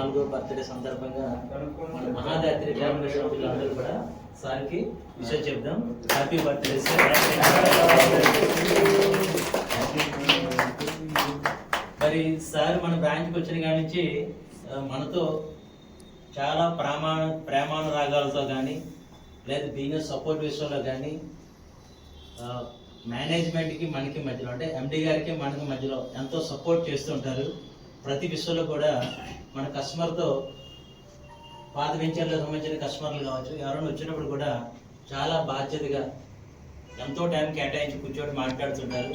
4వ బర్త్డే సందర్భంగా మన మహాదాత్రి రిటార్మెంట్ సభ్యులందరూ కూడా సార్కి విషయం చెప్దాం. Happy birthday sir. మరి సార్ మన బ్రాంచ్కి వచ్చిన కాడి నుంచి మనతో చాలా ప్రేమానురాగాలతో కానీ లేదా బిజినెస్ సపోర్ట్ విషయంలో కానీ మేనేజ్మెంట్కి మనకి మధ్యలో అంటే ఎండి గారికి మనకి మధ్యలో ఎంతో సపోర్ట్ చేస్తుంటారు. ప్రతి విషయంలో కూడా మన కస్టమర్తో పాత వెంచర్లకు సంబంధించిన కస్టమర్లు కావచ్చు ఎవరైనా వచ్చినప్పుడు కూడా చాలా బాధ్యతగా ఎంతో టైం కేటాయించి కూర్చోటి మాట్లాడుతుంటారు.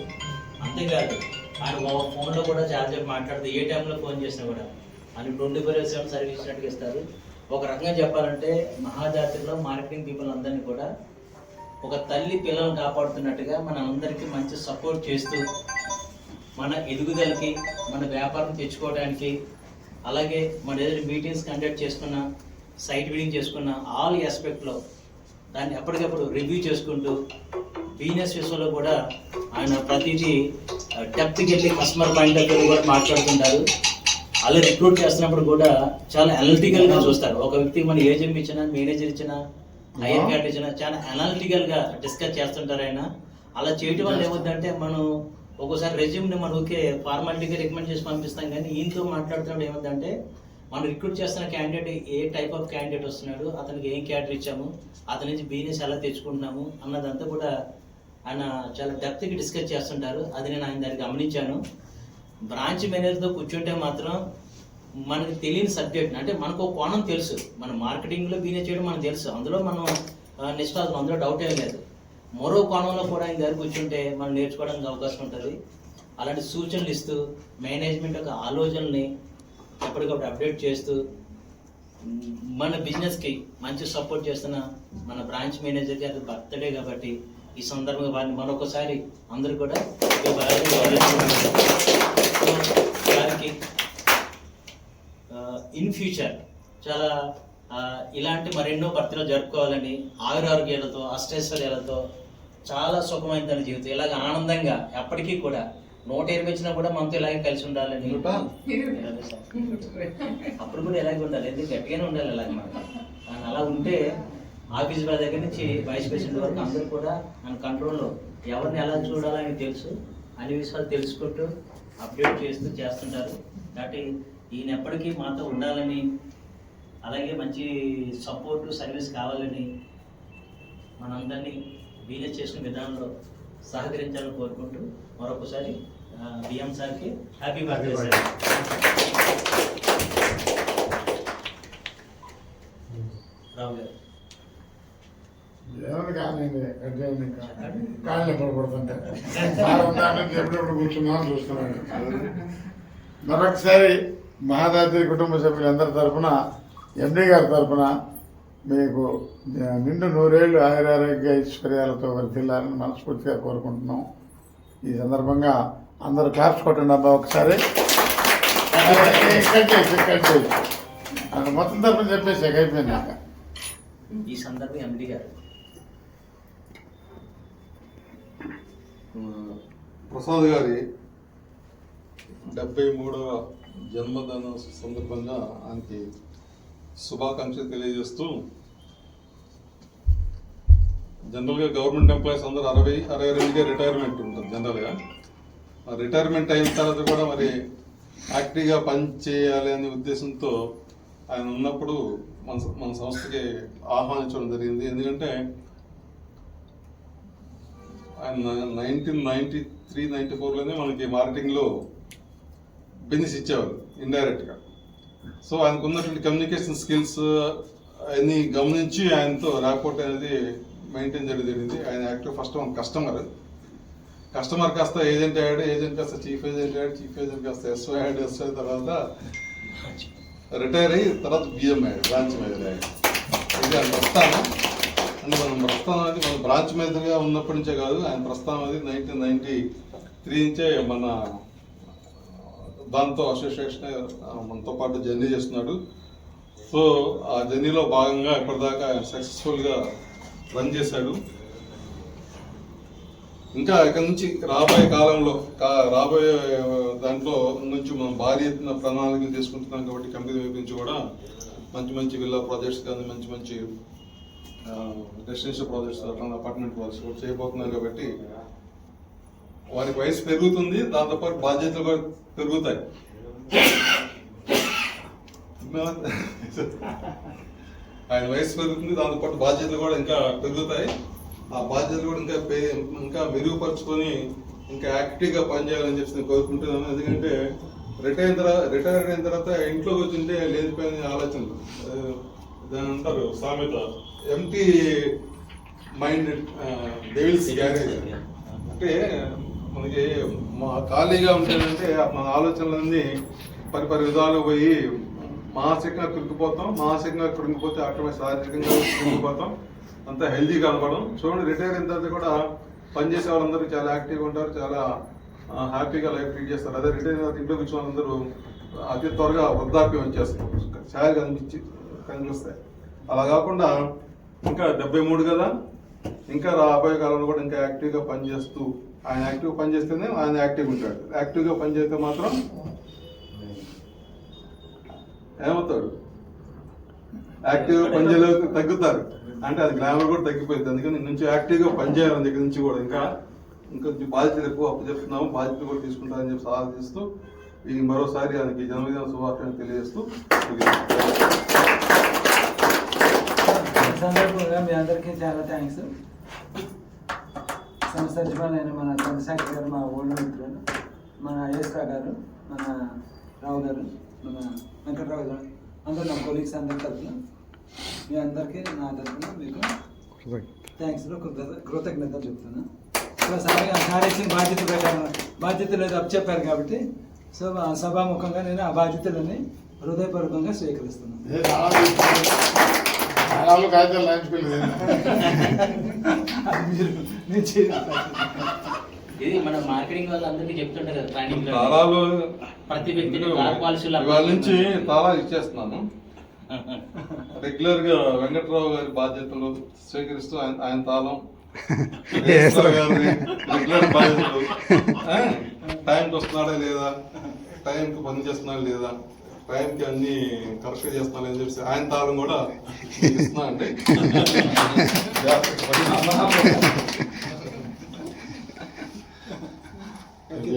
అంతేకాదు ఆయన ఫోన్లో కూడా చాలా సేపు మాట్లాడుతూ ఏ టైంలో ఫోన్ చేసినా కూడా ఆయన 24/7 సర్వీస్ ఇచ్చినట్టుగా ఇస్తారు. ఒక రకంగా చెప్పాలంటే మహాజాతిలో మార్కెటింగ్ పీపుల్ అందరినీ కూడా ఒక తల్లి పిల్లలను కాపాడుతున్నట్టుగా మన అందరికీ మంచి సపోర్ట్ చేస్తూ మన ఎదుగుదలకి మన వ్యాపారం తెచ్చుకోవడానికి అలాగే మన ఏదైనా మీటింగ్స్ కండక్ట్ చేసుకున్న సైట్ విజిటింగ్ చేసుకున్న ఆల్ ఆస్పెక్ట్లో దాన్ని ఎప్పటికప్పుడు రివ్యూ చేసుకుంటూ బిజినెస్ విషయంలో కూడా ఆయన ప్రతిదీ డెప్త్కి వెళ్ళి కస్టమర్ పాయింట్ ఆఫ్ వ్యూ కూడా మాట్లాడుతుంటారు. అలా రిక్రూట్ చేస్తున్నప్పుడు కూడా చాలా అనలిటికల్గా చూస్తారు. ఒక వ్యక్తికి మన ఏజెంట్ ఇచ్చినా మేనేజర్ ఇచ్చినా హైయర్ క్యాట్ ఇచ్చినా చాలా అనలిటికల్గా డిస్కస్ చేస్తుంటారు ఆయన. అలా చేయటం వల్ల ఏమవుతుందంటే మనం ఒక్కోసారి రెజ్యూమ్ని మనం ఓకే ఫార్మాలిటీగా రికమెండ్ చేసి పంపిస్తాం, కానీ ఈయనతో మాట్లాడుతున్నప్పుడు ఏమవుతుందంటే మనం రిక్రూట్ చేస్తున్న candidate A type of candidate వస్తున్నాడు, అతనికి ఏం క్యాడర్ ఇచ్చాము, అతని నుంచి బిజినెస్ ఎలా తెచ్చుకుంటున్నాము అన్నదంతా కూడా ఆయన చాలా డెప్త్కి డిస్కస్ చేస్తుంటారు. అది నేను ఆయన దాన్ని గమనించాను. బ్రాంచ్ మేనేజర్తో కూర్చుంటే మాత్రం మనకు తెలియని సబ్జెక్ట్ అంటే మనకు ఒక కోణం తెలుసు, మన మార్కెటింగ్లో బిజినెస్ చేయడం మనకు తెలుసు, అందులో మనం నిష్ఠాతం, అందులో డౌట్ ఏం లేదు. మరో కోణంలో కూడా ఆయన దగ్గర కూర్చుంటే మనం నేర్చుకోవడానికి అవకాశం ఉంటుంది. అలాంటి సూచనలు ఇస్తూ మేనేజ్మెంట్ యొక్క ఆలోచనల్ని ఎప్పటికప్పుడు అప్డేట్ చేస్తూ మన బిజినెస్కి మంచి సపోర్ట్ చేస్తున్న మన బ్రాంచ్ మేనేజర్ గారి బర్త్డే కాబట్టి ఈ సందర్భంగా వారిని మరొకసారి అందరూ కూడా వారికి ఇన్ ఫ్యూచర్ చాలా ఇలాంటి మరెన్నో బర్త్డే జరుపుకోవాలని ఆయురారోగ్యాలతో అష్టైశ్వర్యాలతో చాలా సుఖమైన తన జీవితం ఇలాగ ఆనందంగా ఎప్పటికీ కూడా 120 వచ్చినా కూడా మనతో ఇలాగే కలిసి ఉండాలని అప్పుడు కూడా ఇలాగే ఉండాలి, ఎందుకు గట్టిగానే ఉండాలి ఇలాగే మనం. అలా ఉంటే ఆఫీస్ బాయ్ దగ్గర నుంచి వైస్ ప్రెసిడెంట్ వరకు అందరూ కూడా మన కంట్రోల్లో ఎవరిని ఎలా చూడాలని తెలుసు, అన్ని విషయాలు తెలుసుకుంటూ అప్డేట్ చేస్తుంటారు. కాబట్టి ఈయన ఎప్పటికీ మాతో ఉండాలని అలాగే మంచి సపోర్టు సర్వీస్ కావాలని మనందరినీ బిజినెస్ చేసుకునే విధానంలో సహకరించాలని కోరుకుంటూ మరొకసారి బిఎం సార్కి హ్యాపీ బర్త్డే సార్. రావు గారు ఎవరు కానీ కాళ్ళు ఎప్పుడు పడుతుంటే ఎప్పుడెప్పుడు కూర్చున్నామని చూస్తున్నాను. మరొకసారి మహాదాత్రి కుటుంబ సభ్యులందరి తరఫున ఎండి గారి తరఫున మీకు నిండు 100 ఏళ్ళు ఆయురారోగ్య ఐశ్వర్యాలతో వర్ధిల్లాలని మనస్ఫూర్తిగా కోరుకుంటున్నాం. ఈ సందర్భంగా అందరూ క్లాప్స్ కొట్టండి అబ్బా ఒకసారి. మొత్తం తరఫున చెప్పేసి అయిపోయింది. ఈ సందర్భం ఎండి గారు ప్రసాద్ గారి 73వ జన్మదిన సందర్భంగా ఆయనకి శుభాకాంక్షలు తెలియజేస్తూ, జనరల్గా గవర్నమెంట్ ఎంప్లాయీస్ అందరూ 62కే రిటైర్మెంట్ ఉంటుంది జనరల్గా. రిటైర్మెంట్ అయిన తర్వాత కూడా మరి యాక్టివ్గా పని చేయాలి అనే ఉద్దేశంతో ఆయన ఉన్నప్పుడు మన సంస్థకి ఆహ్వానించడం జరిగింది. ఎందుకంటే ఆయన 1993-94లోనే మనకి మార్కెటింగ్లో బిజినెస్ ఇచ్చేవారు ఇండైరెక్ట్గా. సో ఆయనకు ఉన్నటువంటి కమ్యూనికేషన్ స్కిల్స్ అన్నీ గమనించి ఆయనతో ర్యాపోర్ట్ అనేది మెయింటైన్ చేయడం జరిగింది. ఆయన యాక్టివ్ ఫస్ట్ కస్టమర్ కాస్త ఏజెంట్ అయ్యాడు, ఏజెంట్ కాస్త చీఫ్ ఏజెంట్ అయ్యాడు, చీఫ్ ఏజెంట్ కాస్త ఎస్ఓ అయ్యాడు, ఎస్ఓ తర్వాత రిటైర్ అయ్యి తర్వాత బిఎం అయ్యాడు, బ్రాంచ్ మేనేజర్ అయ్యాడు. ఇది ఆయన ప్రస్థానం. అంటే మనం ప్రస్థానం అనేది మన బ్రాంచ్ మేనేజర్గా ఉన్నప్పటి నుంచే కాదు, ఆయన ప్రస్థానం అనేది 1993 నుంచే మన దాంతో అసోసియేషన్ మనతో పాటు జర్నీ చేస్తున్నాడు. సో ఆ జర్నీలో భాగంగా ఇప్పటిదాకా సక్సెస్ఫుల్గా రన్ చేశాడు. ఇంకా ఇక్కడ నుంచి రాబోయే కాలంలో రాబోయే దాంట్లో నుంచి మనం భారీ ఎత్తున ప్రణాళికలు తీసుకుంటున్నాం కాబట్టి కంపెనీ వైపు నుంచి కూడా మంచి మంచి విల్లా ప్రాజెక్ట్స్ కానీ మంచి మంచి రెసిడెన్షియల్ ప్రాజెక్ట్స్ అపార్ట్మెంట్ ప్రాజెక్ట్స్ కూడా చేయబోతున్నారు కాబట్టి వారికి వయసు పెరుగుతుంది, దాంతోపాటు బాధ్యతలు కూడా పెరుగుతాయి. ఆయన వయసు పెరుగుతుంది, దాంతోపాటు బాధ్యతలు కూడా ఇంకా పెరుగుతాయి. ఆ బాధ్యతలు కూడా ఇంకా మెరుగుపరుచుకొని ఇంకా యాక్టివ్గా పనిచేయాలని చెప్పి నేను కోరుకుంటున్నాను. ఎందుకంటే రిటైర్ అయిన తర్వాత ఇంట్లోకి వచ్చింటే లేనిపోయిన ఆలోచనలు, దాని అంటారు సామెత, ఎంటీ మైండ్ డెవిల్స్ గ్యారేజ్. అంటే మనకి ఖాళీగా ఉంటేనంటే మన ఆలోచనలన్నీ పరిపరి విధాలు పోయి మానసికంగా కృంగిపోతే ఆటోమేటిక్ శారీరకంగా కృంగిపోతాం, అంతా హెల్తీ కనపడం. చూడండి, రిటైర్ అయిన తర్వాత కూడా పనిచేసే వాళ్ళందరూ చాలా యాక్టివ్గా ఉంటారు, చాలా హ్యాపీగా లైఫ్ లీడ్ చేస్తారు. అదే రిటైర్ అయిన తర్వాత ఇంట్లో కూర్చొని వాళ్ళందరూ అతి త్వరగా వృద్ధాప్యం వచ్చేస్తారు, ఛాయలు కనిపిస్తాయి. అలా కాకుండా ఇంకా 73 కదా, ఇంకా రాబోయే కాలంలో కూడా ఇంకా యాక్టివ్గా పనిచేస్తూ, ఆయన యాక్టివ్గా పనిచేస్తేనే ఆయన యాక్టివ్గా ఉంటాడు. యాక్టివ్గా పనిచేస్తే మాత్రం ఏమవుతాడు, యాక్టివ్గా పనిచేయలేక తగ్గుతారు. అంటే అది గ్లామర్ కూడా తగ్గిపోయింది. అందుకని నుంచి యాక్టివ్గా పనిచేయాలని దగ్గర నుంచి కూడా ఇంకా బాధ్యతలు ఎక్కువ అప్పు చెప్తున్నాము, బాధ్యతలు కూడా తీసుకుంటారని చెప్పి ఆలోచిస్తూ ఈ మరోసారి ఆయనకి జన్మదిన శుభాకాంక్షలు తెలియజేస్తూ సందర్భంగా మీ అందరికీ చాలా థ్యాంక్స్. సంస్థ యజమాని మన చంద్రశేఖర్ గారు, మా ఓల్డ్ మిత్రులు, మన ఏస్రా గారు, మన రావు గారు, మన వెంకటరావు గారు, అందరూ నా కొలీగ్స్ అందరి తరఫున మీ అందరికీ నా తరఫున మీకు థ్యాంక్స్లో కృతజ్ఞతలు చెప్తున్నాను. సో సార్ ఇచ్చిన బాధ్యత ప్రకారం బాధ్యతలు ఏదో అప్పచెప్పారు కాబట్టి సో సభాముఖంగా నేను ఆ బాధ్యతలని హృదయపూర్వకంగా స్వీకరిస్తున్నాను. ఇది మన మార్కెటింగ్ వాళ్ళందరికీ చెప్తుంటారు కదా, ట్రైనింగ్ తాళాలు ప్రతి వ్యక్తిని ఇవాళ నుంచి తాళాలు ఇచ్చేస్తున్నాను. రెగ్యులర్ గా వెంకట్రావు గారి బాధ్యతలు స్వీకరిస్తూ ఆయన తాళం, రెగ్యులర్ బాధ్యతలు, టైంకి వస్తున్నాడా లేదా, టైంకి పని చేస్తున్నాడా లేదా, టైంకి అన్ని కరెక్ట్గా చేస్తున్నాడు అని చెప్పి ఆయన తాళం కూడా ఇస్తున్నా అండి.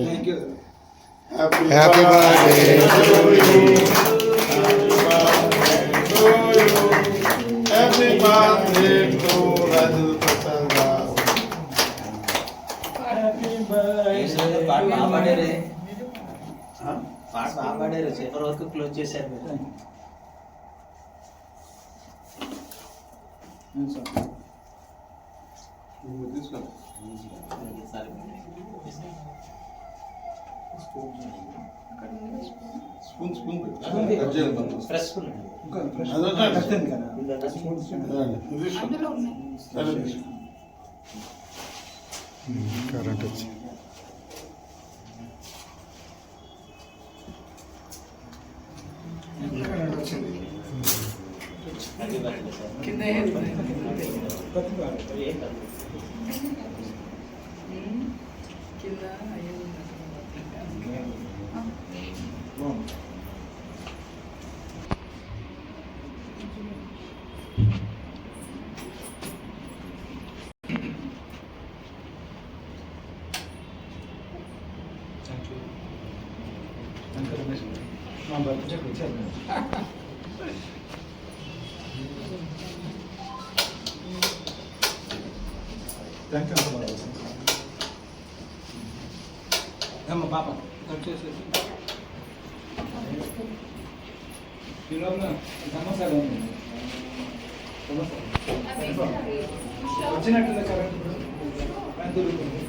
Thank you. Happy birthday to Rajendra Prasad గారు. పాట బాగా పాడారే, పాట బాగా పాడారు. చివరి వరకు క్లోజ్ చేశారు మీరు. తీసుకోండి. స్పూన్ కట్ చేయండి. ఫ్రెష్ కరెంట్ వచ్చి కింద మా బర్త్డేకి వచ్చారు. థ్యాంక్ యూ అమ్మ పాప వచ్చేసేసి ఈరోజు సమోసాలు వచ్చినట్టుంది కరెంట్ దొరుకుతుంది.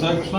సార్ కృష్ణ